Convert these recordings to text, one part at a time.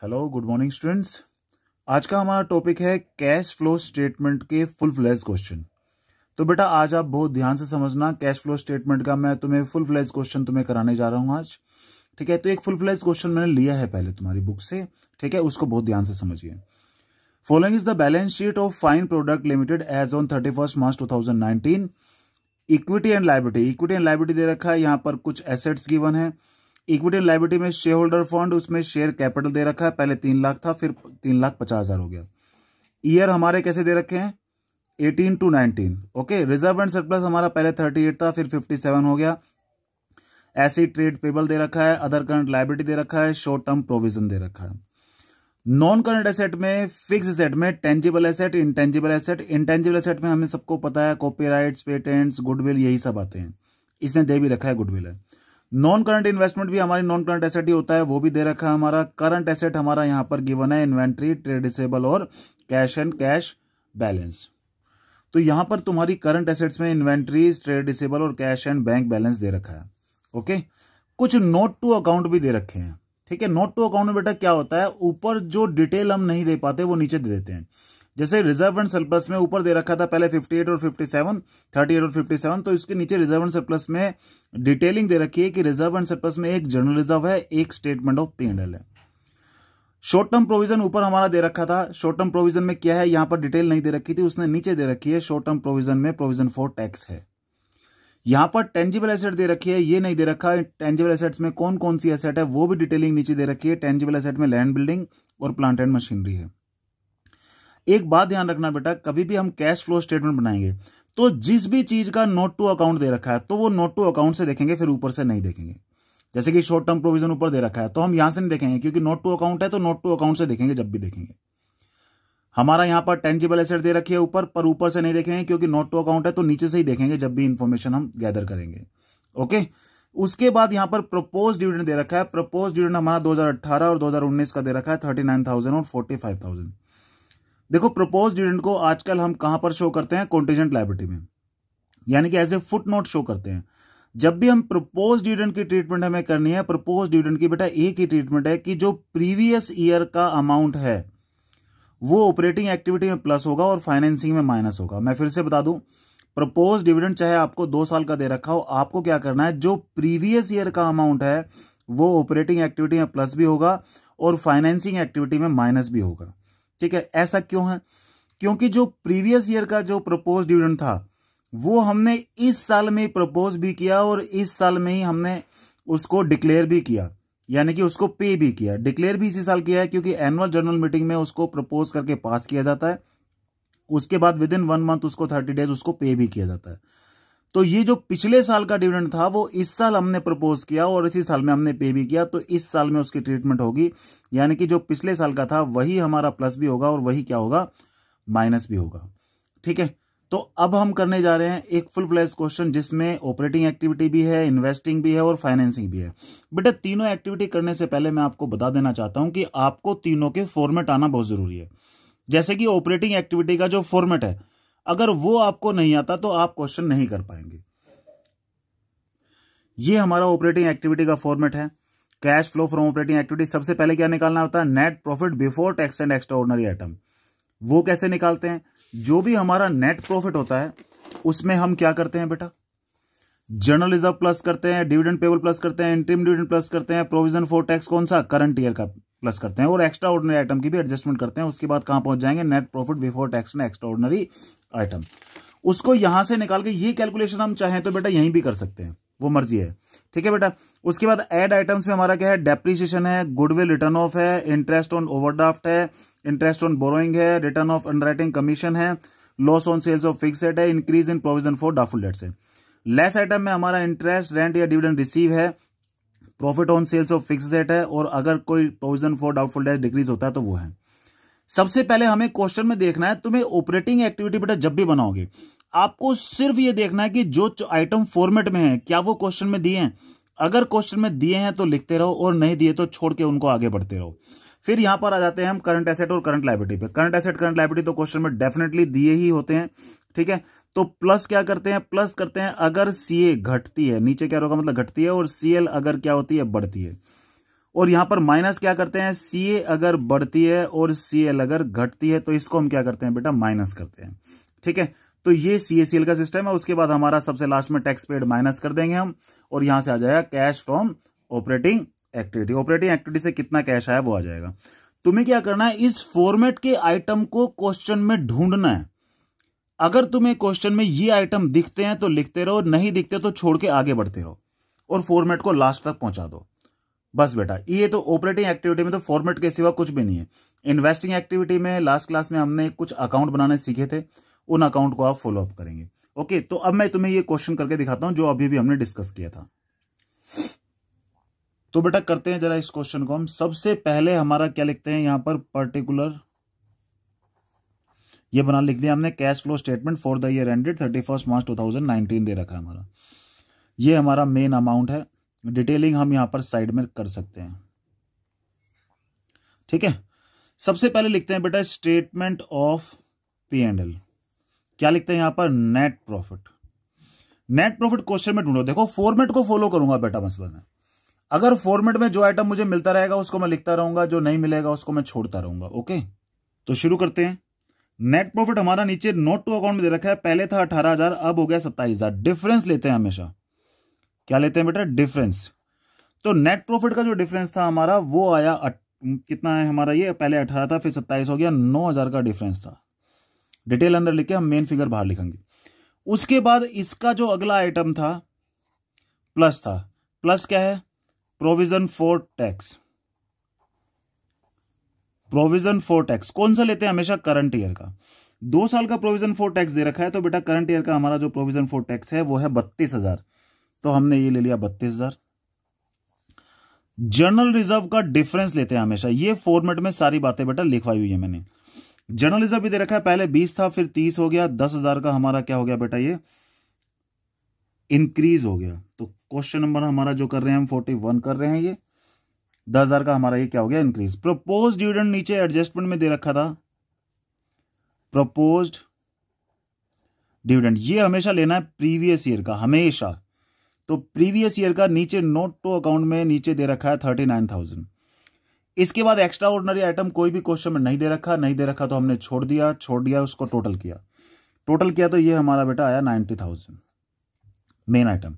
Hello, good morning students. आज का हमारा टॉपिक है कैश फ्लो स्टेटमेंट के फुल फ्लैश क्वेश्चन। तो बेटा आज आप बहुत ध्यान से समझना, कैश फ्लो स्टेटमेंट का मैं तुम्हें फुल फ्लैश क्वेश्चन तुम्हें कराने जा रहा हूं आज। ठीक है, तो एक फुल फ्लैश क्वेश्चन मैंने लिया है पहले तुम्हारी बुक से। ठीक है, उसको बहुत ध्यान से समझिए। Following is the balance sheet of fine product limited as on 31 March 2019। Equity and liability, equity and liability दे रखा है, यहाँ पर कुछ एसेट्स गिवन है। इक्विटी एंड लायबिलिटी में शेयर होल्डर फंड, उसमें शेयर कैपिटल दे रखा है, पहले 3 लाख था, फिर 3,50,000 हो गया। ईयर हमारे कैसे दे रखे हैं, 18 to 19। Okay, reserve and surplus हमारा पहले 38 था, फिर 57 हो गया। एसिड ट्रेड पेबल दे रखा है, अदर करंट लायबिलिटी दे रखा है, शॉर्ट टर्म प्रोविजन दे रखा है। नॉन करंट एसेट में, फिक्स एसेट में tangible asset, intangible asset. Intangible asset में हमें सबको पता है कॉपीराइट्स, पेटेंट्स, गुडविल, यही सब आते हैं। इसने दे भी रखा है, गुडविल है। नॉन करंट इन्वेस्टमेंट भी हमारी नॉन करंट एसेट ही होता है, वो भी दे रखा है हमारा। करंट एसेट हमारा यहां पर गिवन है इन्वेंट्री, ट्रेड रिसीवेबल और कैश एंड कैश बैलेंस। तो यहां पर तुम्हारी करंट एसेट्स में इन्वेंट्रीज, ट्रेड रिसीवेबल और कैश एंड बैंक बैलेंस दे रखा है। ओके, कुछ नोट टू अकाउंट भी दे रखे हैं। ठीक है, नोट टू अकाउंट में बेटा क्या होता है, ऊपर जो डिटेल हम नहीं दे पाते वो नीचे दे देते हैं। जैसे रिजर्व एंड सरप्लस में ऊपर दे रखा था पहले 58 और 57, 38 और 57, तो इसके नीचे रिजर्व एंड सरप्लस में डिटेलिंग दे रखी है कि रिजर्व एंड सरप्लस में एक जनरल रिजर्व है, एक स्टेटमेंट ऑफ P&L है। शॉर्ट टर्म प्रोविजन ऊपर हमारा दे रखा था। शॉर्ट टर्म प्रोविजन में क्या है, यहां पर डिटेल नहीं दे रखी थी, उसने नीचे दे रखी है। शॉर्ट टर्म प्रोविजन में प्रोविजन फॉर टैक्स है। यहां पर टेंजिबल एसेट दे रखी है, ये नहीं दे रखा। टेंजिबल एसेट्स में कौन कौन सी एसेट है वो भी डिटेलिंग नीचे दे रखी है। टेंजिबल एसेट में लैंड, बिल्डिंग और प्लांट एंड मशीनरी है। एक बात ध्यान रखना बेटा, कभी भी हम कैश फ्लो स्टेटमेंट बनाएंगे तो जिस भी चीज का नोट टू अकाउंट दे रखा है तो वो नोट टू अकाउंट से देखेंगे, फिर ऊपर से नहीं देखेंगे। जैसे कि शॉर्ट टर्म प्रोविजन ऊपर दे रखा है तो हम यहां से नहीं देखेंगे, क्योंकि नोट टू अकाउंट है तो नोट टू अकाउंट से देखेंगे जब भी देखेंगे। हमारा यहां पर टेंजिबल एसेट दे रखी है ऊपर, पर ऊपर से नहीं देखेंगे क्योंकि नोट टू अकाउंट है, तो नीचे से ही देखेंगे जब भी इंफॉर्मेशन हम गैदर करेंगे। ओके, उसके बाद यहां पर प्रपोज डिविडेंड दे रखा है। प्रपोज डिविडेंड हमारा 2018 और 2019 का दे रखा है 39,000 और 45,000। देखो, प्रपोज डिविडेंड को आजकल हम कहां पर शो करते हैं, कॉन्टीजेंट लायबिलिटी में, यानी कि as a footnote show करते हैं। जब भी हम प्रपोज डिविडेंड की ट्रीटमेंट हमें करनी है, प्रपोज डिविडेंड की बेटा एक ही ट्रीटमेंट है कि जो प्रीवियस ईयर का अमाउंट है वो ऑपरेटिंग एक्टिविटी में प्लस होगा और फाइनेंसिंग में माइनस होगा। मैं फिर से बता दूं, प्रपोज डिविडेंड चाहे आपको 2 साल का दे रखा हो, आपको क्या करना है, जो प्रीवियस ईयर का अमाउंट है वो ऑपरेटिंग एक्टिविटी में प्लस भी होगा और फाइनेंसिंग एक्टिविटी में माइनस भी होगा। ठीक है, ऐसा क्यों है, क्योंकि जो प्रीवियस ईयर का जो प्रपोज डिविडेंड था वो हमने इस साल में प्रपोज भी किया और इस साल में ही हमने उसको डिक्लेयर भी किया, यानी कि उसको पे भी किया। डिक्लेयर भी इसी साल किया है क्योंकि एनुअल जनरल मीटिंग में उसको प्रपोज करके पास किया जाता है, उसके बाद विद इन 1 मंथ उसको 30 डेज उसको पे भी किया जाता है। तो ये जो पिछले साल का डिविडेंड था वो इस साल हमने प्रपोज किया और इसी साल में हमने पे भी किया, तो इस साल में उसकी ट्रीटमेंट होगी, यानी कि जो पिछले साल का था वही हमारा प्लस भी होगा और वही क्या होगा, माइनस भी होगा। ठीक है, तो अब हम करने जा रहे हैं एक फुल फ्लैश क्वेश्चन जिसमें ऑपरेटिंग एक्टिविटी भी है, इन्वेस्टिंग भी है और फाइनेंसिंग भी है। बेटा तीनों एक्टिविटी करने से पहले मैं आपको बता देना चाहता हूं कि आपको तीनों के फॉर्मेट आना बहुत जरूरी है। जैसे कि ऑपरेटिंग एक्टिविटी का जो फॉर्मेट है, अगर वो आपको नहीं आता तो आप क्वेश्चन नहीं कर पाएंगे। ये हमारा ऑपरेटिंग एक्टिविटी का फॉर्मेट है। Cash flow from operating activity, सबसे पहले क्या निकालना होता है, net profit before tax and extra ordinary item. वो कैसे निकालते हैं, जो भी हमारा नेट प्रॉफिट होता है उसमें हम क्या करते हैं बेटा, जनरल रिजर्व प्लस करते हैं, डिविडेंड पेबल प्लस करते हैं, इंटरिम डिविडेंड प्लस करते हैं, प्रोविजन फॉर टैक्स कौन सा, करंट ईयर का प्लस करते हैं, और एक्स्ट्रा ऑर्डिनरी आइटम की भी एडजस्टमेंट करते हैं। उसके बाद कहां पहुंच जाएंगे, net profit before tax and extra ordinary item. उसको यहां से निकाल के ये कैलकुलेशन हम चाहें तो बेटा यहीं भी कर सकते हैं, वो मर्जी है। ठीक है बेटा, उसके बाद ऐड आइटम्स में हमारा क्या है, डेप्रीशिएशन है, गुडविल रिटर्न ऑफ है, इंटरेस्ट ऑन ओवरड्राफ्ट है, इंटरेस्ट ऑन बोरोइंग है, रिटर्न ऑफ अंडरराइटिंग कमीशन है, loss on sales of fix asset है, increase in provision for doubtful debts है। लेस आइटम में हमारा इंटरेस्ट, रेंट या डिविडेंड रिसीव है, profit on sales of fix asset है, और अगर कोई provision for doubtful debts decrease होता है तो वो है। सबसे पहले हमें क्वेश्चन में देखना है, तुम्हें ऑपरेटिंग एक्टिविटी बेटा जब भी बनाओगे आपको सिर्फ ये देखना है कि जो आइटम फॉर्मेट में है क्या वो क्वेश्चन में दिए हैं। अगर क्वेश्चन में दिए हैं तो लिखते रहो और नहीं दिए तो छोड़ के उनको आगे बढ़ते रहो। फिर यहां पर आ जाते हैं हम करंट एसेट और करंट लायबिलिटी पे। करंट एसेट करंट लायबिलिटी तो क्वेश्चन में डेफिनेटली दिए ही होते हैं। ठीक है, तो प्लस क्या करते हैं, प्लस करते हैं अगर सीए घटती है, नीचे क्या होगा मतलब घटती है, और सीएल अगर क्या होती है, बढ़ती है। और यहां पर माइनस क्या करते हैं, सीए अगर बढ़ती है और सीएल अगर घटती है तो इसको हम क्या करते हैं बेटा, माइनस करते हैं। ठीक है, तो ये सीएसीएल का सिस्टम है। उसके बाद हमारा सबसे लास्ट में टैक्स पेड माइनस कर देंगे हम, और यहां से आ जाएगा cash from operating activity. Operating activity से कितना कैश आया वो आ जाएगा। तुम्हें क्या करना है, इस फॉर्मेट के आइटम को क्वेश्चन में ढूंढना है। अगर तुम्हें क्वेश्चन में ये आइटम दिखते हैं तो लिखते रहो, नहीं दिखते तो छोड़ के आगे बढ़ते रहो और फॉर्मेट को लास्ट तक पहुंचा दो। बस बेटा, ये तो ऑपरेटिंग एक्टिविटी में तो फॉर्मेट के सिवा कुछ भी नहीं है। इन्वेस्टिंग एक्टिविटी में लास्ट क्लास में हमने कुछ अकाउंट बनाने सीखे थे, उन अकाउंट को आप फॉलो अप करेंगे। ओके, तो अब मैं तुम्हें ये क्वेश्चन करके दिखाता हूं जो अभी भी हमने डिस्कस किया था। तो बेटा करते हैं जरा इस क्वेश्चन को हम। सबसे पहले हमारा क्या लिखते हैं यहां पर, पर्टिकुलर, ये बना लिख दिया हमने, cash flow statement for the year ended 31 March 2019 दे रखा है हमारा। ये हमारा मेन अमाउंट है। डिटेलिंग हम यहां पर साइड में कर सकते हैं। ठीक है, सबसे पहले लिखते हैं बेटा स्टेटमेंट ऑफ P&L। क्या लिखते हैं यहां पर, net profit. Net profit question में ढूंढो। देखो फॉर्मेट को फॉलो करूंगा बेटा मसला में। अगर फॉर्मेट में जो आइटम मुझे मिलता रहेगा उसको मैं लिखता रहूंगा, जो नहीं मिलेगा उसको मैं छोड़ता रहूंगा। ओके, तो शुरू करते हैं। नेट प्रॉफिट हमारा नीचे नोट टू अकाउंट में दे रखा है, पहले था 18,000 अब हो गया 27,000। डिफरेंस लेते हैं हमेशा। क्या लेते हैं बेटा, डिफरेंस। तो नेट प्रॉफिट का जो डिफरेंस था हमारा वो आया कितना है हमारा, ये पहले 18 था फिर 27 हो गया, 9,000 का डिफरेंस था। डिटेल अंदर लिख के हम मेन फिगर बाहर लिखेंगे। उसके बाद इसका जो अगला आइटम था प्लस था। प्लस क्या है, provision for tax. Provision for tax कौन सा लेते हैं, हमेशा करंट ईयर का। 2 साल का प्रोविजन फॉर टैक्स दे रखा है, तो बेटा करंट ईयर का हमारा जो प्रोविजन फॉर टैक्स है वो है 32,000, तो हमने ये ले लिया 32,000। जर्नल रिजर्व का डिफरेंस लेते हैं हमेशा। ये फॉर्मेट में सारी बातें बेटा लिखवाई हुई है मैंने। जर्नल रिजर्व भी दे रखा है, पहले 20 था फिर 30 हो गया, 10,000 का हमारा क्या हो गया बेटा, ये इंक्रीज हो गया। तो क्वेश्चन नंबर हमारा जो कर रहे हैं हम 41 कर रहे हैं, ये 10,000 का हमारा ये क्या हो गया, इंक्रीज। प्रपोज डिविडेंड नीचे एडजस्टमेंट में दे रखा था, प्रपोज्ड डिविडेंड ये हमेशा लेना है प्रीवियस ईयर का, हमेशा। तो प्रीवियस ईयर का नीचे नोट टू अकाउंट में नीचे दे रखा है 39,000। इसके बाद एक्स्ट्रा ऑर्डिनरी आइटम कोई भी क्वेश्चन में नहीं दे रखा तो हमने छोड़ दिया, उसको टोटल किया तो ये हमारा बेटा आया 90,000 मेन आइटम।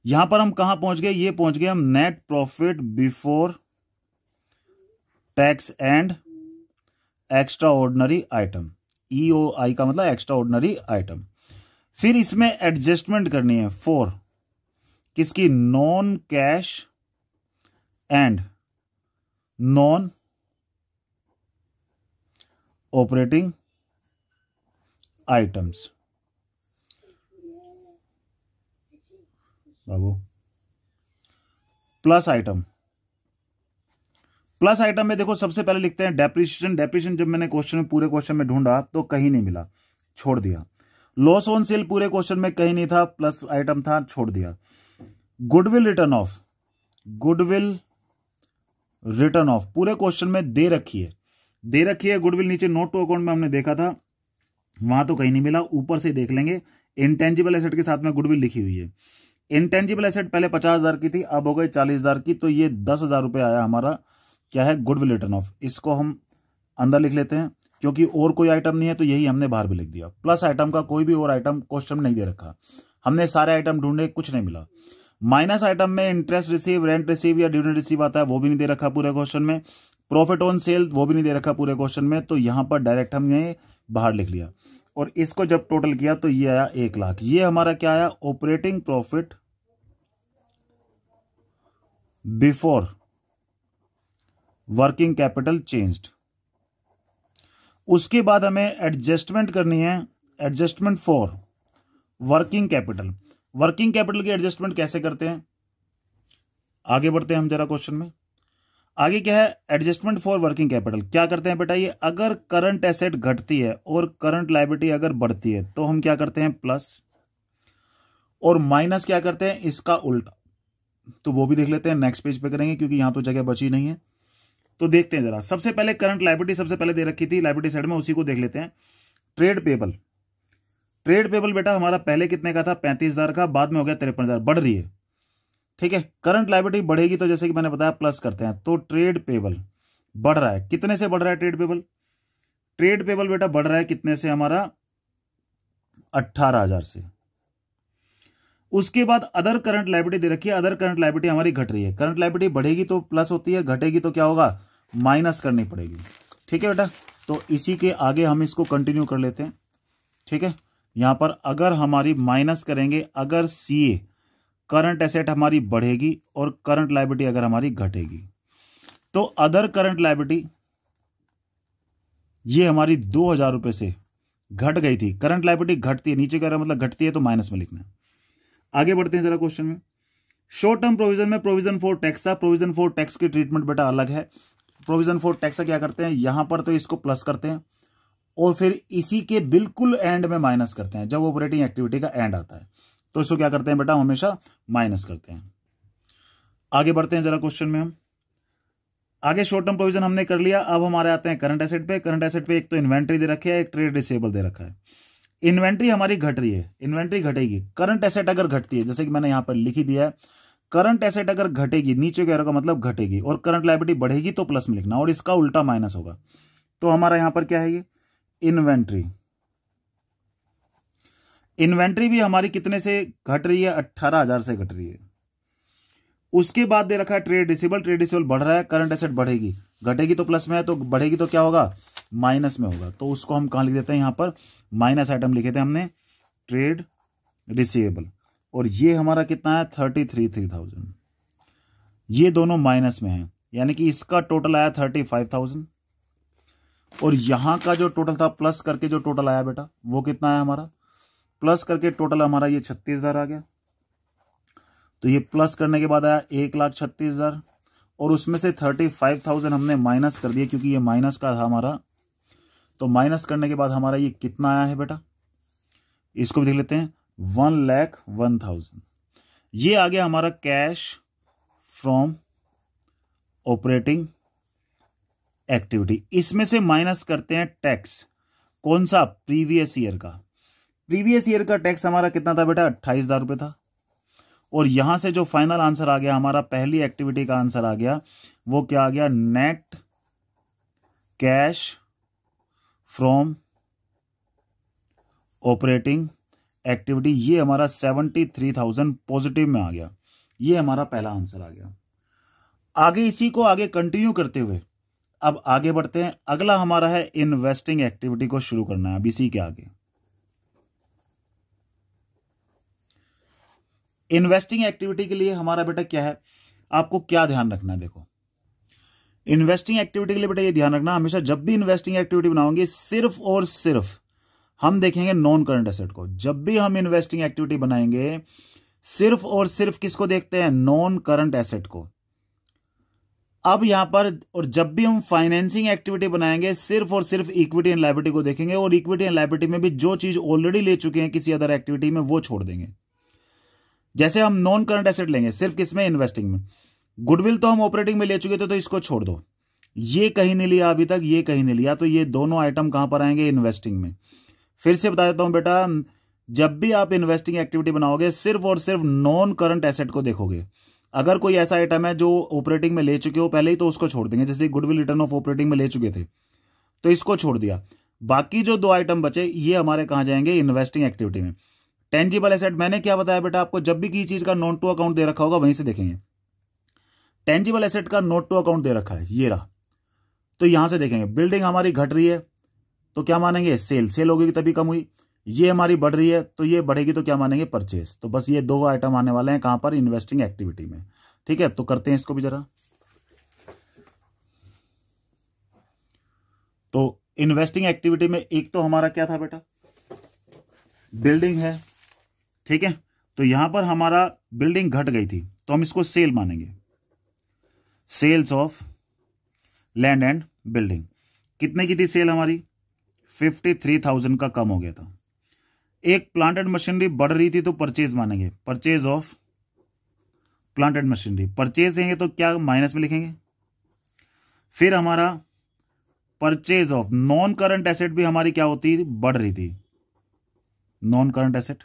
यहां पर हम कहां पहुंच गए, ये पहुंच गए हम net profit before tax and extra ordinary item. EOI का मतलब एक्स्ट्रा ऑर्डिनरी आइटम। फिर इसमें एडजस्टमेंट करनी है फॉर किसकी, non cash and non operating items. Babu plus item में देखो सबसे पहले लिखते हैं डेप्रिसिएशन जब मैंने पूरे क्वेश्चन में ढूंढा तो कहीं नहीं मिला, छोड़ दिया। लॉस ऑन सेल पूरे क्वेश्चन में कहीं नहीं था, प्लस आइटम था, छोड़ दिया। गुडविल रिटर्न ऑफ पूरे क्वेश्चन में दे रखी है गुडविल नीचे नोट टू अकाउंट में हमने देखा था, वहां तो कहीं नहीं मिला। ऊपर से देख लेंगे, इंटेंजिबल एसेट के साथ में गुडविल लिखी हुई है। इंटेंजिबल एसेट पहले 50,000 की थी, अब हो गई 40,000 की, तो ये 10,000 रुपए आया हमारा, क्या है, गुडविल रिटर्न ऑफ। इसको हम अंदर लिख लेते हैं क्योंकि और कोई आइटम नहीं है, तो यही हमने बाहर भी लिख दिया। प्लस आइटम का कोई भी और आइटम क्वेश्चन में नहीं दे रखा, हमने सारे आइटम ढूंढे, कुछ नहीं मिला। माइनस आइटम में इंटरेस्ट रिसीव, रेंट रिसीव या डिविडेंड रिसीव आता है, वो भी नहीं दे रखा पूरे क्वेश्चन में। प्रॉफिट ऑन सेल वो भी नहीं दे रखा पूरे क्वेश्चन में, तो यहां पर डायरेक्ट हमने बाहर लिख लिया। और इसको जब टोटल किया तो ये आया 1 लाख। ये हमारा क्या आया, operating profit before working capital changed. उसके बाद हमें एडजस्टमेंट करनी है, adjustment for working capital. Working capital की एडजस्टमेंट कैसे करते हैं, आगे बढ़ते हैं हम जरा क्वेश्चन में। आगे क्या है, एडजस्टमेंट फॉर वर्किंग कैपिटल। क्या करते हैं बेटा, ये अगर करंट एसेट घटती है और करंट लायबिलिटी अगर बढ़ती है तो हम क्या करते हैं, प्लस, और माइनस क्या करते हैं, इसका उल्टा। तो वो भी देख लेते हैं, नेक्स्ट पेज पे करेंगे क्योंकि यहां तो जगह बची नहीं है। तो देखते हैं जरा, सबसे पहले करंट लायबिलिटी सबसे पहले दे रखी थी लायबिलिटी साइड में, उसी को देख लेते हैं। ट्रेड पेबल बेटा हमारा पहले कितने का था, 35,000 का, बाद में हो गया 53,000, बढ़ रही है। ठीक है। करंट लायबिलिटी बढ़ेगी तो जैसे कि मैंने बताया प्लस करते हैं, तो ट्रेड पेबल बढ़ रहा है, कितने से बढ़ रहा है ट्रेड पेबल? ट्रेड पेबल बेटा बढ़ रहा है कितने से? हमारा 18,000 से। उसके बाद अदर करंट लायबिलिटी दे रखी है, अदर करंट लायबिलिटी हमारी घट रही है। करंट लायबिलिटी बढ़ेगी तो प्लस होती है, घटेगी तो क्या होगा? माइनस करनी पड़ेगी। ठीक है बेटा, तो इसी के आगे हम इसको कंटिन्यू कर लेते हैं। ठीक है, यहां पर अगर हमारी माइनस करेंगे, अगर सीए करंट एसेट हमारी बढ़ेगी और करंट लायबिलिटी अगर हमारी घटेगी, तो अदर करंट लायबिलिटी ये हमारी 2,000 रुपए से घट गई थी। करंट लायबिलिटी घटती है, नीचे कह रहा मतलब घटती है, तो माइनस में लिखना है। आगे बढ़ते हैं जरा क्वेश्चन में। शॉर्ट टर्म प्रोविजन में प्रोविजन फॉर टैक्स था। प्रोविजन फॉर टैक्स की ट्रीटमेंट बेटा अलग है। प्रोविजन फॉर टैक्स क्या करते हैं, यहां पर तो इसको प्लस करते हैं और फिर इसी के बिल्कुल एंड में माइनस करते हैं। जब ऑपरेटिंग एक्टिविटी का एंड आता है तो इसको क्या करते हैं बेटा, हमेशा माइनस करते हैं। आगे बढ़ते हैं जरा क्वेश्चन में हम। आगे शॉर्ट टर्म प्रोविजन हमने कर लिया, अब हमारे आते हैं करंट एसेट पे। करंट एसेट पे एक तो इन्वेंट्री दे रखी है, एक ट्रेड रिसीवेबल दे रखा है। इन्वेंट्री हमारी घट रही है, इन्वेंट्री घटेगी। करंट एसेट अगर घटती है, जैसे कि मैंने यहां पर लिखी दिया है, करंट एसेट अगर घटेगी, नीचे कह रहा का मतलब घटेगी, और करंट लायबिलिटी बढ़ेगी तो प्लस में लिखना, और इसका उल्टा माइनस होगा। तो हमारा यहां पर क्या है, ये इन्वेंट्री। इन्वेंट्री भी हमारी कितने से घट रही है? 18,000 से घट रही है। उसके बाद दे रखा है ट्रेड रिसीवेबल। ट्रेड रिसीवेबल बढ़ रहा है, करंट एसेट बढ़ेगी, घटेगी तो प्लस में है, तो बढ़ेगी तो क्या होगा? माइनस में होगा। तो उसको हम कहां लिख देते हैं, यहां पर माइनस आइटम लिखे थे हमने, ट्रेड रिसीवेबल। और ये हमारा कितना है? 33,000। ये दोनों माइनस में है, यानी कि इसका टोटल आया 35,000, और यहां का जो टोटल था प्लस करके जो टोटल आया बेटा, वो कितना है हमारा? प्लस करके टोटल हमारा ये 36,000 आ गया। तो ये प्लस करने के बाद आया 1,36,000, और उसमें से 35,000 हमने माइनस कर दिया क्योंकि ये माइनस का था हमारा। तो माइनस करने के बाद हमारा ये कितना आया है बेटा, इसको भी देख लेते हैं, 1,01,000। ये आ गया हमारा कैश फ्रॉम ऑपरेटिंग एक्टिविटी। इसमें से माइनस करते हैं टैक्स। कौन सा? प्रीवियस ईयर का। प्रीवियस ईयर का टैक्स हमारा कितना था बेटा? 28,000 रुपए था। और यहां से जो फाइनल आंसर आ गया हमारा, पहली एक्टिविटी का आंसर आ गया, वो क्या आ गया? Net cash from operating activity. ये हमारा 73,000 पॉजिटिव में आ गया। ये हमारा पहला आंसर आ गया। आगे इसी को आगे कंटिन्यू करते हुए अब आगे बढ़ते हैं। अगला हमारा है इन्वेस्टिंग एक्टिविटी को शुरू करना है अब इसी के आगे। इन्वेस्टिंग एक्टिविटी के लिए हमारा बेटा क्या है, आपको क्या ध्यान रखना है? देखो, इन्वेस्टिंग एक्टिविटी के लिए बेटा ये ध्यान रखना, हमेशा जब भी इन्वेस्टिंग एक्टिविटी बनाओगे सिर्फ और सिर्फ हम देखेंगे नॉन करंट एसेट को। जब भी हम इन्वेस्टिंग एक्टिविटी बनाएंगे सिर्फ और सिर्फ किसको देखते हैं? नॉन करंट एसेट को। अब यहां पर, और जब भी हम फाइनेंसिंग एक्टिविटी बनाएंगे सिर्फ और सिर्फ इक्विटी एंड लायबिलिटी को देखेंगे, और इक्विटी एंड लायबिलिटी में भी जो चीज ऑलरेडी ले चुके हैं किसी अदर एक्टिविटी में वो छोड़ देंगे। जैसे हम नॉन करंट एसेट लेंगे सिर्फ किसमें? इन्वेस्टिंग में। गुडविल तो हम ऑपरेटिंग में ले चुके थे तो इसको छोड़ दो, ये कहीं नहीं लिया अभी तक, ये कहीं नहीं लिया, तो ये दोनों आइटम कहां पर आएंगे? इन्वेस्टिंग में। फिर से बता देता हूं बेटा, जब भी आप इन्वेस्टिंग एक्टिविटी बनाओगे सिर्फ और सिर्फ नॉन करंट एसेट को देखोगे। अगर कोई ऐसा आइटम है जो ऑपरेटिंग में ले चुके हो पहले ही तो उसको छोड़ देंगे, जैसे गुडविल रिटर्न ऑफ ऑपरेटिंग में ले चुके थे तो इसको छोड़ दिया। बाकी जो दो आइटम बचे ये हमारे कहां जाएंगे? इन्वेस्टिंग एक्टिविटी में। टेंजिबल एसेट मैंने क्या बताया बेटा आपको, जब भी किसी चीज का नोट टू अकाउंट दे रखा होगा वहीं से देखेंगे। टेंजिबल एसेट का नोट टू अकाउंट दे रखा है, ये रहा, तो यहां से देखेंगे। बिल्डिंग हमारी घट रही है तो क्या मानेंगे? सेल। सेल होगी तभी कम हुई। ये हमारी बढ़ रही है तो ये बढ़ेगी तो क्या मानेंगे? परचेस। तो बस ये दो आइटम आने वाले हैं कहां पर? इन्वेस्टिंग एक्टिविटी में। ठीक है, तो करते हैं इसको भी जरा। तो इन्वेस्टिंग एक्टिविटी में एक तो हमारा क्या था बेटा? बिल्डिंग है। ठीक है, तो यहां पर हमारा बिल्डिंग घट गई थी तो हम इसको सेल मानेंगे। Sales of land and building. कितने की थी सेल हमारी? 53,000 का कम हो गया था। एक प्लांट एंड मशीनरी बढ़ रही थी तो परचेज मानेंगे। Purchase of plant and machinery. Purchase देंगे तो क्या माइनस में लिखेंगे। फिर हमारा purchase of non current asset भी हमारी क्या होती? बढ़ रही थी। नॉन करंट एसेट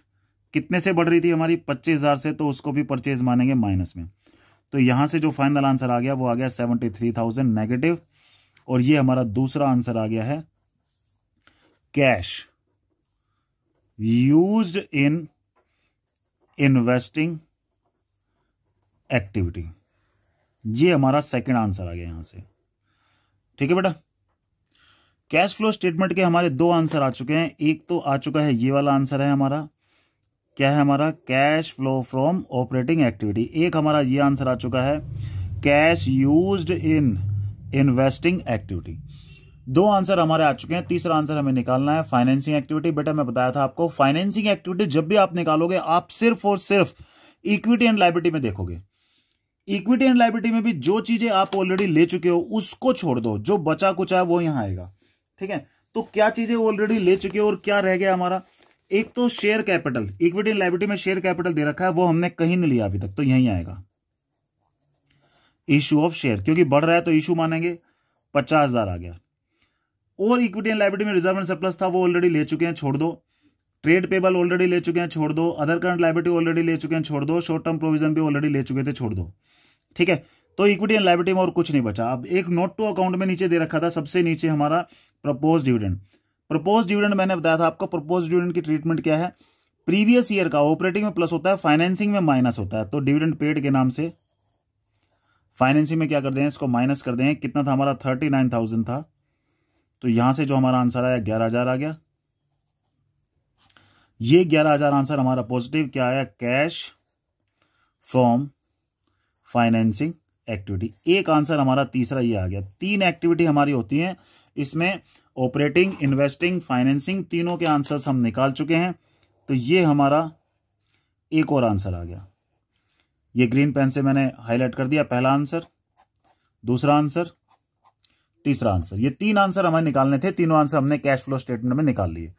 कितने से बढ़ रही थी हमारी 25,000 से, तो उसको भी परचेज मानेंगे माइनस में। तो यहां से जो फाइनल आंसर आ गया वो आ गया 73,000 नेगेटिव। और ये हमारा दूसरा आंसर आ गया है cash used in investing activity. ये हमारा सेकंड आंसर आ गया यहां से। ठीक है बेटा, कैश फ्लो स्टेटमेंट के हमारे दो आंसर आ चुके हैं। एक तो आ चुका है ये वाला आंसर है हमारा, क्या है हमारा, cash flow from operating activity. एक हमारा ये आंसर आ चुका है cash used in investing activity. दो आंसर हमारे आ चुके हैं। तीसरा आंसर हमें निकालना है फाइनेंसिंग एक्टिविटी। बेटा मैं बताया था आपको, फाइनेंसिंग एक्टिविटी जब भी आप निकालोगे आप सिर्फ और सिर्फ इक्विटी एंड लायबिलिटी में देखोगे। इक्विटी एंड लायबिलिटी में भी जो चीजें आप ऑलरेडी ले चुके हो उसको छोड़ दो, जो बचा कुचा है वो यहां आएगा। ठीक है, तो क्या चीजें ऑलरेडी ले चुके हो और क्या रह गया हमारा, एक तो share capital. Equity and liability में शेयर कैपिटल दे रखा है, वो हमने कहीं नहीं लिया अभी तक, तो यहीं आएगा इशू ऑफ शेयर, क्योंकि बढ़ रहा है तो इशू मानेंगे। 50,000 आ गया। और इक्विटी एंड लायबिलिटी में रिजर्व एंड सरप्लस था, वो ऑलरेडी ले चुके हैं, छोड़ दो। ट्रेड पेबल ऑलरेडी ले चुके हैं, छोड़ दो। अदर करंट लायबिलिटी ऑलरेडी ले चुके हैं, छोड़ दो। शॉर्ट टर्म प्रोविजन भी ऑलरेडी ले चुके थे, छोड़ दो। ठीक है, तो इक्विटी एंड लायबिलिटी में और कुछ नहीं बचा। अब एक नोट टू अकाउंट में नीचे दे रखा था, सबसे नीचे हमारा प्रपोज डिविडेंड। प्रपोज डिविडेंड मैंने बताया था आपको, प्रपोज डिविडेंड की ट्रीटमेंट क्या है, प्रीवियस ईयर का ऑपरेटिंग में प्लस होता है, फाइनेंसिंग में माइनस होता है। तो डिविडेंड पेड के नाम से फाइनेंसिंग में क्या कर दें, इसको माइनस कर दें। कितना था हमारा, 39,000 था, तो यहां से जो हमारा आंसर आया 11,000 आ गया। ये 11,000 आंसर हमारा पॉजिटिव क्या आया, कैश फ्रॉम फाइनेंसिंग एक्टिविटी। एक आंसर हमारा तीसरा ये आ गया। 3 एक्टिविटी हमारी होती हैं इसमें, ऑपरेटिंग, इन्वेस्टिंग, फाइनेंसिंग, तीनों के आंसर्स हम निकाल चुके हैं। तो ये हमारा एक और आंसर आ गया, ये ग्रीन पेन से मैंने हाईलाइट कर दिया। पहला आंसर, दूसरा आंसर, तीसरा आंसर, ये 3 आंसर हमें निकालने थे। तीनों आंसर हमने कैश फ्लो स्टेटमेंट में निकाल लिए।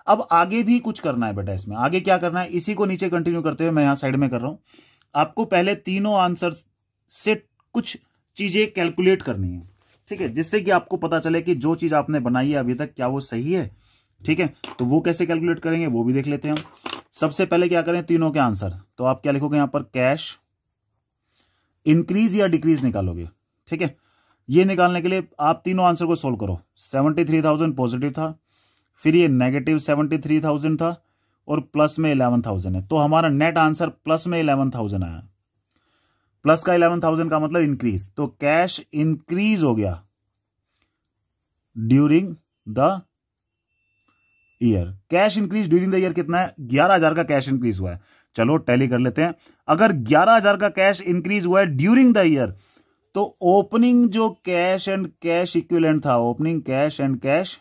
अब आगे भी कुछ करना है बेटा, इसमें आगे क्या करना है, इसी को नीचे कंटिन्यू करते हुए मैं यहां साइड में कर रहा हूं। आपको पहले तीनों आंसर से कुछ चीजें कैलकुलेट करनी है, ठीक है, जिससे कि आपको पता चले कि जो चीज आपने बनाई है अभी तक क्या वो सही है। ठीक है, तो वो कैसे कैलकुलेट करेंगे वो भी देख लेते हैं हम। सबसे पहले क्या करें, तीनों के आंसर, तो आप क्या लिखोगे यहां पर, कैश इंक्रीज या डिक्रीज निकालोगे। ठीक है, ये निकालने के लिए आप तीनों आंसर को सोल्व करो। 73,000 पॉजिटिव था, फिर ये नेगेटिव 73,000 था, और प्लस में 11,000 है। तो हमारा नेट आंसर प्लस में 11,000 आया। प्लस का 11,000 का मतलब इंक्रीज, तो कैश इंक्रीज हो गया during the year. Cash increase during the year कितना है, 11,000 का कैश इंक्रीज हुआ है। चलो टैली कर लेते हैं। अगर 11,000 का कैश इंक्रीज हुआ है ड्यूरिंग द ईयर, तो ओपनिंग जो कैश एंड कैश इक्विवेलेंट था, opening cash and cash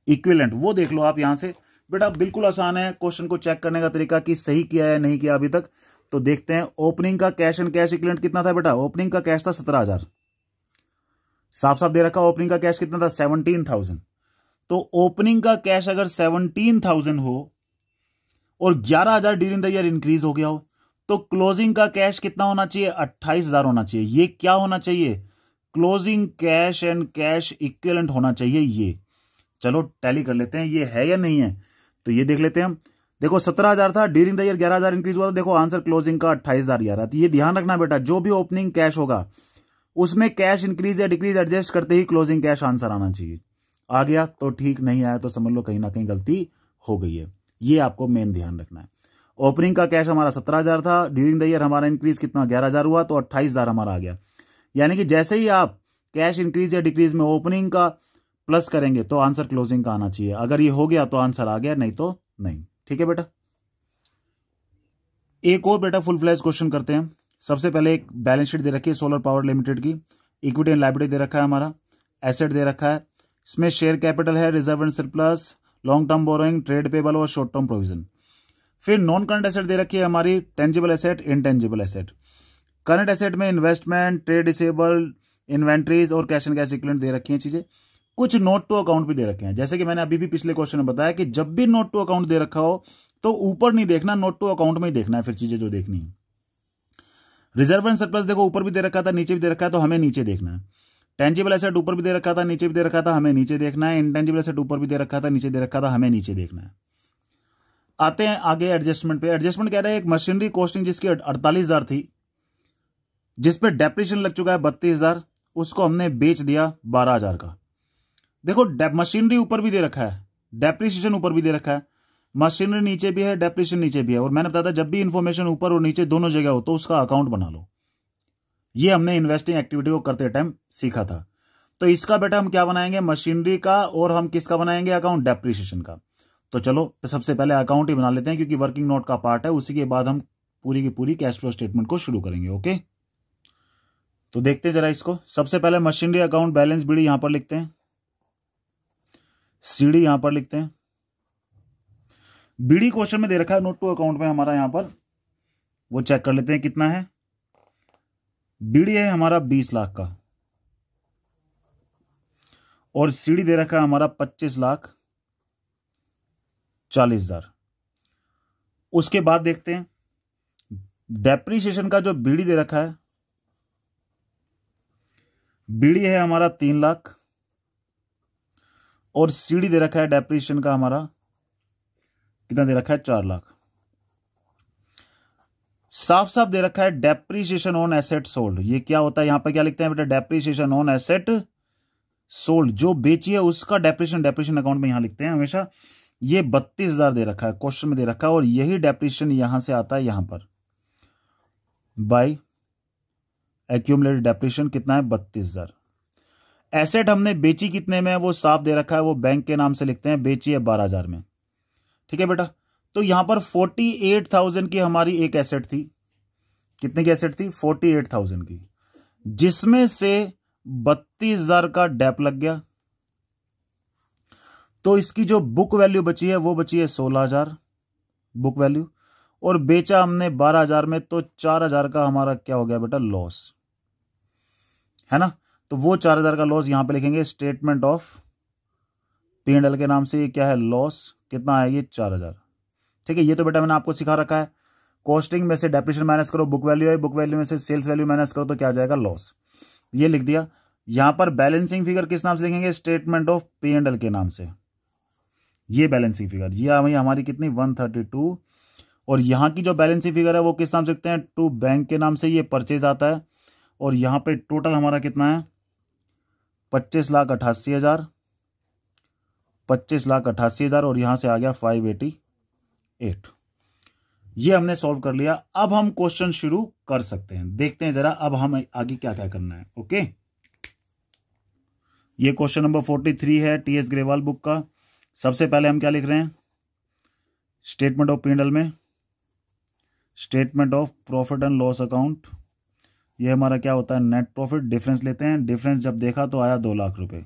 equivalent, वो देख लो आप यहां से। बेटा बिल्कुल आसान है क्वेश्चन को चेक करने का तरीका कि सही किया है नहीं किया अभी तक। तो देखते हैं, ओपनिंग का कैश एंड कैश इक्विवेलेंट कितना था बेटा, ओपनिंग का कैश था 17,000, साफ साफ दे रखा। ओपनिंग का कैश कितना था, 17,000। तो ओपनिंग का कैश अगर 17,000 हो और 11,000 ड्यूरिंग द ईयर इंक्रीज हो गया हो, तो क्लोजिंग का कैश कितना होना चाहिए, 28,000 होना चाहिए। ये क्या होना चाहिए, closing cash and cash equivalent होना चाहिए ये। चलो टैली कर लेते हैं, ये है या नहीं है, तो ये देख लेते हैं हम। देखो 17,000 था, ड्यूरिंग द ईयर 11,000 इंक्रीज हुआ, तो देखो आंसर क्लोजिंग का 28,000 आ रहा। तो ये ध्यान रखना बेटा, जो भी ओपनिंग कैश होगा उसमें कैश इंक्रीज या डिक्रीज एडजस्ट करते ही क्लोजिंग कैश आंसर आना चाहिए। आ गया तो ठीक, नहीं आया तो समझ लो कहीं ना कहीं गलती हो गई है। ये आपको मेन ध्यान रखना है। ओपनिंग का कैश हमारा 17,000 था, ड्यूरिंग द ईयर हमारा इंक्रीज कितना 11,000 हुआ, तो 28,000 हमारा आ गया। यानी कि जैसे ही आप कैश इंक्रीज या डिक्रीज में ओपनिंग का प्लस करेंगे तो आंसर क्लोजिंग का आना चाहिए। अगर ये हो गया तो आंसर आ गया, नहीं तो नहीं। ठीक है बेटा, एक और बेटा फुल फ्लैश क्वेश्चन करते हैं। सबसे पहले एक बैलेंस शीट दे रखी है सोलर पावर लिमिटेड की, इक्विटी एंड लायबिलिटी दे रखा है, हमारा एसेट दे रखा है, इसमें शेयर कैपिटल है, reserve and surplus, long term borrowing, trade payable और शॉर्ट टर्म प्रोविजन। फिर नॉन करंट एसेट दे रखी है हमारी, tangible asset, intangible asset. Current asset में इन्वेस्टमेंट, ट्रेड रिसीवेबल, इन्वेंट्रीज और कैश एंड कैश इक्विवेलेंट दे रखी हैं चीजें। कुछ नोट टू अकाउंट भी दे रखे हैं, जैसे कि मैंने अभी भी पिछले क्वेश्चन में बताया कि जब भी नोट टू अकाउंट दे रखा हो तो ऊपर नहीं देखना, नोट टू अकाउंट में ही देखना है फिर चीजें जो देखनी है। रिजर्व एंड सरप्लस देखो ऊपर भी दे रखा था नीचे भी दे रखा है, तो हमें नीचे देखना है। टेंजिबल एसेट ऊपर भी दे रखा था नीचे भी दे रखा था, हमें नीचे देखना है। इंटेंजिबल एसेट ऊपर भी दे रखा था नीचे दे रखा था, हमें नीचे देखना है। आते हैं आगे एडजस्टमेंट पे। एडजस्टमेंट कह रहे हैं एक मशीनरी कॉस्टिंग जिसकी 48,000 थी, जिसपे डेप्रिसिएशन लग चुका है 32,000, उसको हमने बेच दिया 12,000 का। देखो मशीनरी ऊपर भी दे रखा है, डेप्रिसिएशन ऊपर भी दे रखा है, मशीनरी नीचे भी है, डेप्रिसिएशन नीचे भी है। और मैंने बताया था जब भी इंफॉर्मेशन ऊपर और नीचे दोनों जगह हो तो उसका अकाउंट बना लो। ये हमने इन्वेस्टिंग एक्टिविटी को करते टाइम सीखा था। तो इसका बेटा हम क्या बनाएंगे, मशीनरी का, और हम किसका बनाएंगे अकाउंट, डेप्रिसिएशन का। तो चलो सबसे पहले अकाउंट ही बना लेते हैं क्योंकि वर्किंग नोट का पार्ट है, उसी के बाद हम पूरी की पूरी कैश फ्लो स्टेटमेंट को शुरू करेंगे। ओके, तो देखते हैं जरा इसको। सबसे पहले मशीनरी अकाउंट बैलेंस बीडी यहां पर लिखते हैं, सीडी यहां पर लिखते हैं। बीडी क्वेश्चन में दे रखा है नोट टू अकाउंट में हमारा, यहां पर वो चेक कर लेते हैं कितना है। बीडी है हमारा 20 लाख का, और सीडी दे रखा है हमारा 25,40,000। उसके बाद देखते हैं डेप्रिसिएशन का जो बीडी दे रखा है, बीडी है हमारा 3 लाख, और सीडी दे रखा है डेप्रिसिएशन का हमारा कितना दे रखा है, 4 लाख। साफ साफ दे रखा है डेप्रिसिएशन ऑन एसेट सोल्ड। ये क्या होता है, यहां पर क्या लिखते हैं बेटा, डेप्रिसिएशन ऑन एसेट सोल्ड, जो बेची है उसका डेप्रिसिएशन अकाउंट में यहां लिखते हैं हमेशा। ये 32,000 दे रखा है, क्वेश्चन में दे रखा है, और यही डेप्रिसिएशन यहां से आता है यहां पर बाय एक्यूमुलेटेड डेप्रिसिएशन कितना है, 32,000। एसेट हमने बेची कितने में, वो साफ दे रखा है, वो बैंक के नाम से लिखते हैं, बेची है 12,000 में। ठीक है बेटा, तो यहां पर 48,000 की हमारी एक एसेट थी। कितने की एसेट थी, 48,000 की, जिसमें से 32,000 का डेप लग गया। तो इसकी जो बुक वैल्यू बची है वो बची है 16,000 बुक वैल्यू, और बेचा हमने 12,000 में, तो 4,000 का हमारा क्या हो गया बेटा, लॉस है ना। तो वो 4,000 का लॉस यहां पे लिखेंगे, स्टेटमेंट ऑफ P&L के नाम से। ये क्या है, लॉस कितना है, ये 4,000। ठीक है, ये तो बेटा मैंने आपको सिखा रखा है। कॉस्टिंग में से डेप्रिसिएशन माइनस करो, बुक वैल्यू है, बुक वैल्यू में से सेल्स वैल्यू माइनस करो तो क्या आ जाएगा, लॉस। ये लिख दिया। यहां पर बैलेंसिंग फिगर किस नाम से लिखेंगे, स्टेटमेंट ऑफ P&L के नाम से। ये बैलेंसिंग फिगर, ये हमारी कितनी, 132। और यहां की जो बैलेंसिंग फिगर है वो किस नाम से लिखते हैं, टू बैंक के नाम से। ये परचेज आता है, और यहां पे टोटल हमारा कितना है, 25,88,000, 25,88,000, और यहां से आ गया 588। ये हमने सॉल्व कर लिया। अब हम क्वेश्चन शुरू कर सकते हैं। देखते हैं जरा अब हम आगे क्या क्या करना है। ओके, ये क्वेश्चन नंबर 43 है TS ग्रेवाल बुक का। सबसे पहले हम क्या लिख रहे हैं, स्टेटमेंट ऑफ P&L में statement of profit and loss account. ये हमारा क्या होता है, नेट प्रॉफिट। डिफरेंस लेते हैं, डिफरेंस जब देखा तो आया 2 लाख रुपए।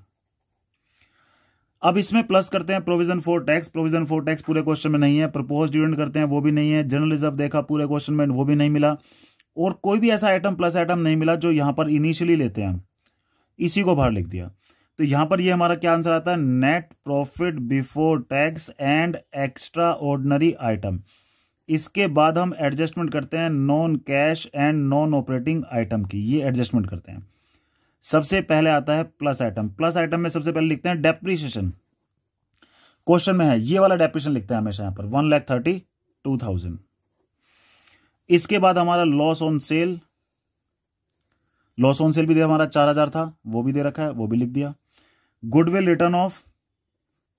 अब इसमें प्लस करते हैं provision for tax. Provision for tax पूरे क्वेश्चन में नहीं है। प्रपोज डिविडेंड करते हैं, वो भी नहीं है। जनरल रिजर्व देखा पूरे क्वेश्चन में, वो भी नहीं मिला। और कोई भी ऐसा आइटम प्लस आइटम नहीं मिला जो यहां पर इनिशियली लेते हैं हम, इसी को बाहर लिख दिया। तो यहां पर ये हमारा क्या आंसर आता है, net profit before tax and extra ordinary item. इसके बाद हम एडजस्टमेंट करते हैं non cash and non operating item की, ये एडजस्टमेंट करते हैं। सबसे पहले आता है प्लस आइटम। प्लस आइटम में सबसे पहले लिखते हैं डेप्रिसिएशन। क्वेश्चन में है ये वाला डेप्रिसिएशन लिखते हैं हमेशा यहां पर, 1,32,000। इसके बाद हमारा loss on sale. Loss on sale भी हमारा 4,000 था, वो भी दे रखा है, वो भी लिख दिया। गुडविल रिटर्न ऑफ,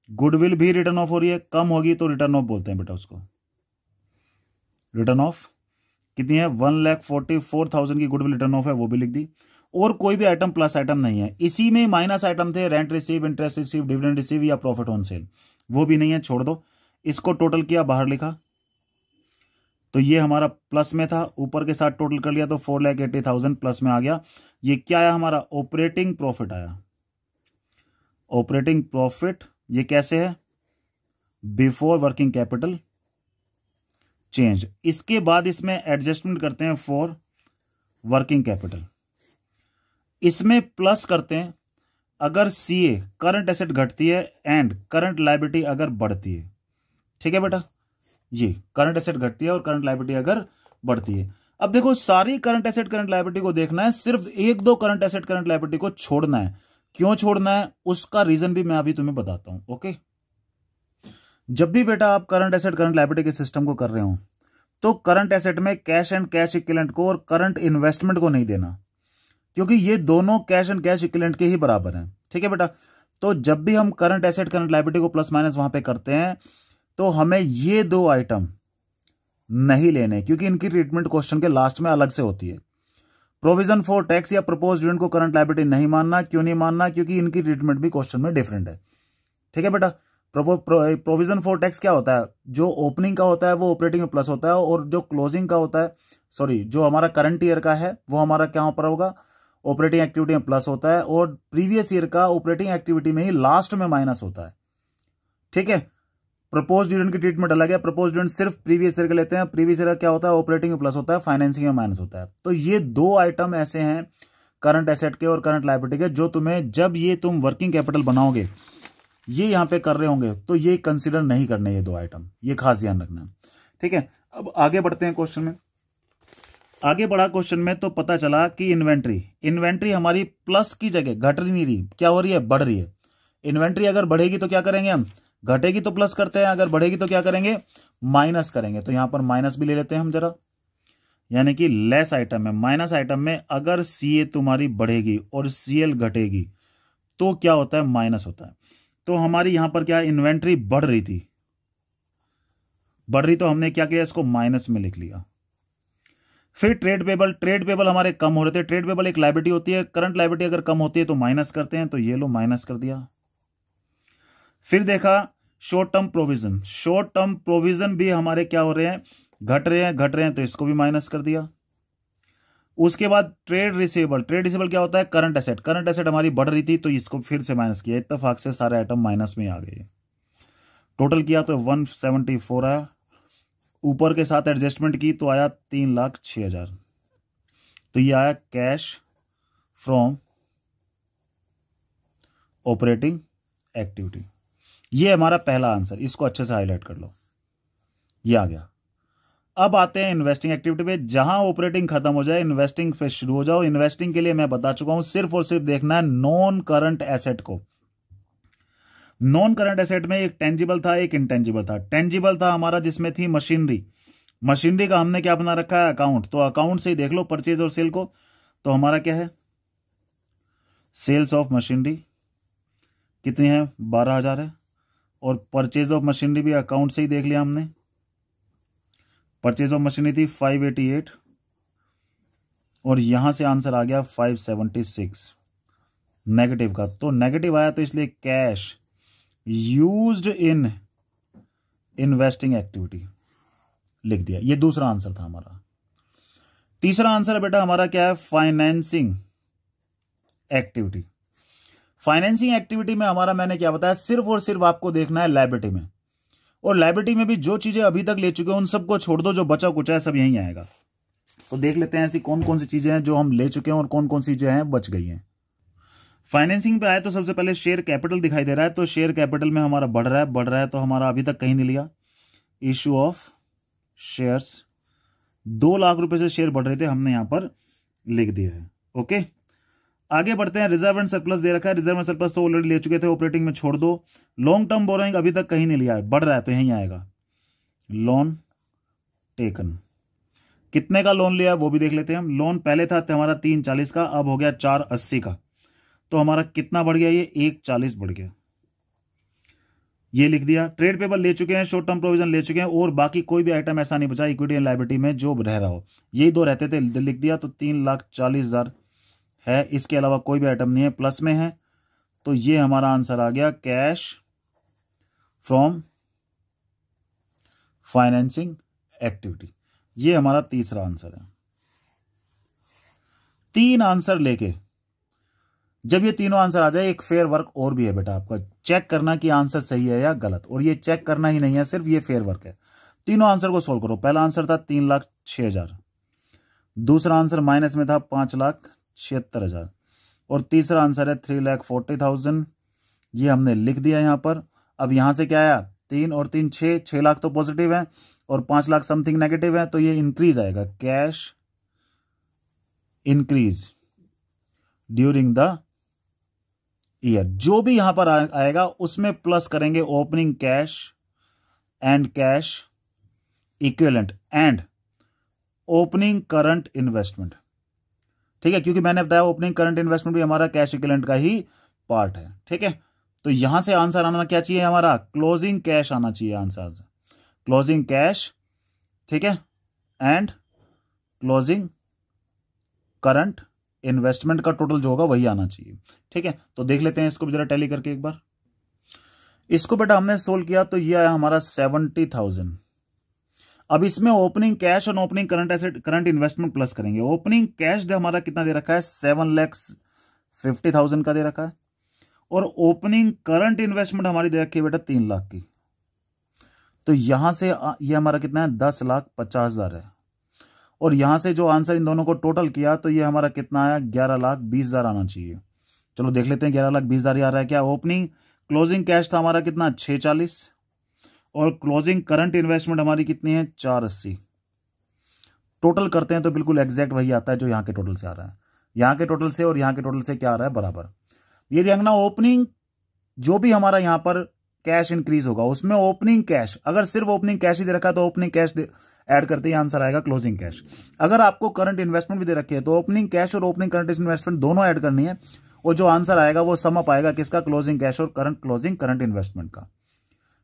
गुडविल भी रिटर्न ऑफ हो रही है, कम होगी तो रिटर्न ऑफ बोलते हैं बेटा उसको। रिटर्न ऑफ कितनी है, 1,44,000 की गुडविल रिटर्न ऑफ है, वो भी लिख दी। और कोई भी आइटम प्लस आइटम नहीं है। इसी में माइनस आइटम थे, rent receive, interest receive, dividend receive या प्रॉफिट ऑन सेल, वो भी नहीं है, छोड़ दो। इसको टोटल किया, बाहर लिखा, तो ये हमारा प्लस में था, ऊपर के साथ टोटल कर लिया तो 4,80,000 प्लस में आ गया। ये क्या आया हमारा, ऑपरेटिंग प्रॉफिट आया। ऑपरेटिंग प्रॉफिट ये कैसे है, बिफोर वर्किंग कैपिटल चेंज। इसके बाद इसमें एडजस्टमेंट करते हैं फॉर वर्किंग कैपिटल। इसमें प्लस करते हैं अगर CA करंट एसेट घटती है एंड करंट लायबिलिटी अगर बढ़ती है। ठीक है बेटा, ये करंट एसेट घटती है और करंट लायबिलिटी अगर बढ़ती है। अब देखो सारी करंट एसेट करंट लायबिलिटी को देखना है, सिर्फ 1-2 करंट एसेट करंट लायबिलिटी को छोड़ना है। क्यों छोड़ना है उसका रीजन भी मैं अभी तुम्हें बताता हूं। ओके, जब भी बेटा आप करंट एसेट करंट लायबिलिटी के सिस्टम को कर रहे हो तो करंट एसेट में कैश एंड कैश इक्विवेलेंट को और करंट इन्वेस्टमेंट को नहीं देना, क्योंकि ये दोनों कैश एंड कैश इक्विवेलेंट के ही बराबर हैं। ठीक है बेटा, तो जब भी हम करंट एसेट करंट लायबिलिटी को प्लस माइनस वहां पे करते हैं तो हमें ये दो आइटम नहीं लेने, क्योंकि इनकी ट्रीटमेंट क्वेश्चन के लास्ट में अलग से होती है। प्रोविजन फॉर टैक्स या प्रपोज डिविडेंड को करंट लायबिलिटी नहीं मानना। क्यों नहीं मानना? क्योंकि इनकी ट्रीटमेंट भी क्वेश्चन में डिफरेंट है। ठीक है बेटा, प्रोविजन फॉर टैक्स क्या होता है? जो ओपनिंग का होता है वो ऑपरेटिंग में प्लस होता है, और जो क्लोजिंग का होता है, सॉरी, जो हमारा करंट ईयर का है वो हमारा क्या पर होगा? ऑपरेटिंग एक्टिविटी में प्लस होता है, और प्रीवियस ईयर का ऑपरेटिंग एक्टिविटी में ही लास्ट में माइनस होता है। ठीक है, प्रपोज डिविडेंड की ट्रीटमेंट अलग है। प्रपोज डिविडेंड सिर्फ प्रीवियस ईयर के लेते हैं। प्रीवियस ईयर का क्या होता है? ऑपरेटिंग में प्लस होता है, फाइनेंसिंग में माइनस होता है। तो ये दो आइटम ऐसे हैं करंट एसेट के और करंट लायबिलिटी के, जो तुम्हें जब ये तुम वर्किंग कैपिटल बनाओगे, ये यहां पे कर रहे होंगे, तो ये कंसीडर नहीं करने ये दो आइटम, ये खास ध्यान रखना। ठीक है, अब आगे बढ़ते हैं क्वेश्चन में। आगे बढ़ा क्वेश्चन में तो पता चला कि इन्वेंट्री हमारी प्लस की जगह घट नहीं रही, क्या हो रही है? बढ़ रही है। इन्वेंट्री अगर बढ़ेगी तो क्या करेंगे हम? घटेगी तो प्लस करते हैं, अगर बढ़ेगी तो क्या करेंगे? माइनस करेंगे। तो यहां पर माइनस भी ले लेते हैं हम जरा, यानी कि लेस आइटम है। माइनस आइटम में अगर सीए तुम्हारी बढ़ेगी और सीएल घटेगी तो क्या होता है? माइनस होता है। तो हमारी यहां पर क्या? इन्वेंट्री बढ़ रही थी, बढ़ रही, तो हमने क्या किया? इसको माइनस में लिख लिया। फिर ट्रेड पेबल हमारे कम हो रहे थे। ट्रेड पेबल एक लायबिलिटी होती है, करंट लायबिलिटी अगर कम होती है तो माइनस करते हैं, तो ये लो माइनस कर दिया। फिर देखा शॉर्ट टर्म प्रोविजन भी हमारे क्या हो रहे हैं? घट रहे हैं, तो इसको भी माइनस कर दिया। उसके बाद ट्रेड रिसीवेबल क्या होता है? करंट एसेट हमारी बढ़ रही थी, तो इसको फिर से माइनस किया। इत्तेफाक से सारे आइटम माइनस में आ गए। टोटल किया तो 174 आया, ऊपर के साथ एडजस्टमेंट की तो आया 3,06,000। तो ये आया कैश फ्रॉम ऑपरेटिंग एक्टिविटी। ये हमारा पहला आंसर, इसको अच्छे से हाईलाइट कर लो, ये आ गया। अब आते हैं इन्वेस्टिंग एक्टिविटी पे। जहां ऑपरेटिंग खत्म हो जाए, इन्वेस्टिंग पे शुरू हो जाओ। इन्वेस्टिंग के लिए मैं बता चुका हूं, सिर्फ और सिर्फ देखना है नॉन करंट एसेट को। नॉन करंट एसेट में एक टेंजिबल था, एक इंटेंजिबल था। टेंजिबल था हमारा जिसमें थी मशीनरी का हमने क्या बना रखा है? अकाउंट। तो अकाउंट से ही देख लो परचेज और सेल को। तो हमारा क्या है? सेल्स ऑफ मशीनरी कितनी है? 12,000 है। और परचेज ऑफ मशीनरी भी अकाउंट से ही देख लिया हमने। परचेज ऑफ मशीनरी थी 588, और यहां से आंसर आ गया 576 नेगेटिव का। तो नेगेटिव आया, तो इसलिए cash used in investing activity लिख दिया। ये दूसरा आंसर था हमारा। तीसरा आंसर बेटा हमारा क्या है? Financing activity. फाइनेंसिंग एक्टिविटी में हमारा, मैंने क्या बताया, सिर्फ और सिर्फ आपको देखना है लायबिलिटी में, और लायबिलिटी में भी जो चीजें अभी तक ले चुके हैं उन सबको छोड़ दो, जो बचा कुचा है सब यहीं आएगा। तो देख लेते हैं ऐसी कौन कौन सी चीजें हैं जो हम ले चुके हैं और कौन कौन सी चीजें हैं बच गई हैं। फाइनेंसिंग पे आए तो सबसे पहले शेयर कैपिटल दिखाई दे रहा है। तो शेयर कैपिटल में हमारा बढ़ रहा है, तो हमारा अभी तक कहीं नहीं लिया। इशू ऑफ शेयर्स, 2 लाख रुपए से शेयर बढ़ रहे थे, हमने यहां पर लिख दिया है। ओके, आगे बढ़ते हैं। रिजर्व एंड सरप्लस दे रखा है। रिजर्व एंड सरप्लस तो ऑलरेडी ले चुके थे, ऑपरेटिंग में छोड़ दो। लॉन्ग टर्म बोरोइंग अभी तक कहीं नहीं लिया है, बढ़ रहा है तो यहीं आएगा। लोन टेकन, कितने का लोन लिया है वो भी देख लेते हैं हम। लोन पहले था हमारा 340 का, अब हो गया 480 का। तो हमारा कितना बढ़ गया? ये 140 बढ़ गया, ये लिख दिया। ट्रेड पेबल ले चुके हैं, शॉर्ट टर्म प्रोविजन ले चुके हैं, और बाकी कोई भी आइटम ऐसा नहीं बचा इक्विटी एंड लायबिलिटी में जो रह रहा हो। यही दो रहते थे, लिख दिया। तो 3,40,000 है, इसके अलावा कोई भी आइटम नहीं है, प्लस में है। तो ये हमारा आंसर आ गया कैश फ्रॉम फाइनेंसिंग एक्टिविटी। ये हमारा तीसरा आंसर है। 3 आंसर लेके जब ये तीनों आंसर आ जाए, एक फेयर वर्क और भी है बेटा आपका, चेक करना कि आंसर सही है या गलत। और ये चेक करना ही नहीं है, सिर्फ ये फेयर वर्क है। तीनों आंसर को सोल्व करो। पहला आंसर था 3,06,000, दूसरा आंसर माइनस में था 5,76,000, और तीसरा आंसर है 3,40,000। ये हमने लिख दिया यहां पर। अब यहां से क्या आया? 3 और 3 6 लाख तो पॉजिटिव है और 5 लाख समथिंग नेगेटिव है, तो ये इंक्रीज आएगा। Cash increase during the year. जो भी यहां पर आएगा उसमें प्लस करेंगे opening cash and cash equivalent and opening current investment. ठीक है, क्योंकि मैंने बताया ओपनिंग करंट इन्वेस्टमेंट भी हमारा कैश इक्विवेलेंट का ही पार्ट है। ठीक है, तो यहां से आंसर आना क्या चाहिए, हमारा क्लोजिंग कैश आना चाहिए आंसर, क्लोजिंग कैश। ठीक है, एंड क्लोजिंग करंट इन्वेस्टमेंट का टोटल जो होगा वही आना चाहिए। ठीक है, तो देख लेते हैं इसको भी जरा टैली करके एक बार। इसको बेटा हमने सोल्व किया तो ये आया हमारा 70,000। अब इसमें ओपनिंग कैश और opening current asset current investment plus करेंगे। ओपनिंग कैश दे हमारा कितना दे रखा है, 7,50,000 का दे रखा है, और ओपनिंग करंट इन्वेस्टमेंट हमारी दे रखी है बेटा 3 लाख की। तो यहां से ये हमारा कितना है, 10,50,000 है, और यहां से जो आंसर इन दोनों को टोटल किया तो ये हमारा कितना आया, 11,20,000 आना चाहिए। चलो देख लेते हैं 11,20,000 आ रहा है क्या। ओपनिंग क्लोजिंग कैश था हमारा कितना, 640, और क्लोजिंग करंट इन्वेस्टमेंट हमारी कितनी है, 480। टोटल करते हैं तो बिल्कुल एग्जैक्ट वही आता है जो यहां के टोटल से आ रहा है। यहां के टोटल से और यहां के टोटल से क्या आ रहा है, बराबर। ये देखना, ओपनिंग जो भी हमारा यहां पर कैश इंक्रीज होगा उसमें ओपनिंग कैश, अगर सिर्फ ओपनिंग कैश ही दे रखा है तो ओपनिंग कैश ऐड करते ही आंसर आएगा क्लोजिंग कैश। अगर आपको करंट इन्वेस्टमेंट भी दे रखी है तो ओपनिंग कैश और ओपनिंग करंट इन्वेस्टमेंट दोनों ऐड करनी है, और जो आंसर आएगा वो सम अप आएगा किसका, क्लोजिंग कैश और करंट क्लोजिंग करंट इन्वेस्टमेंट का।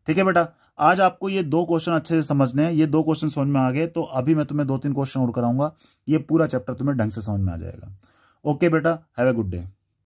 ठीक है बेटा, आज आपको ये 2 क्वेश्चन अच्छे से समझने हैं। ये 2 क्वेश्चन समझ में आ गए तो अभी मैं तुम्हें 2-3 क्वेश्चन और कराऊंगा, ये पूरा चैप्टर तुम्हें ढंग से समझ में आ जाएगा। ओके बेटा, हैव ए गुड डे।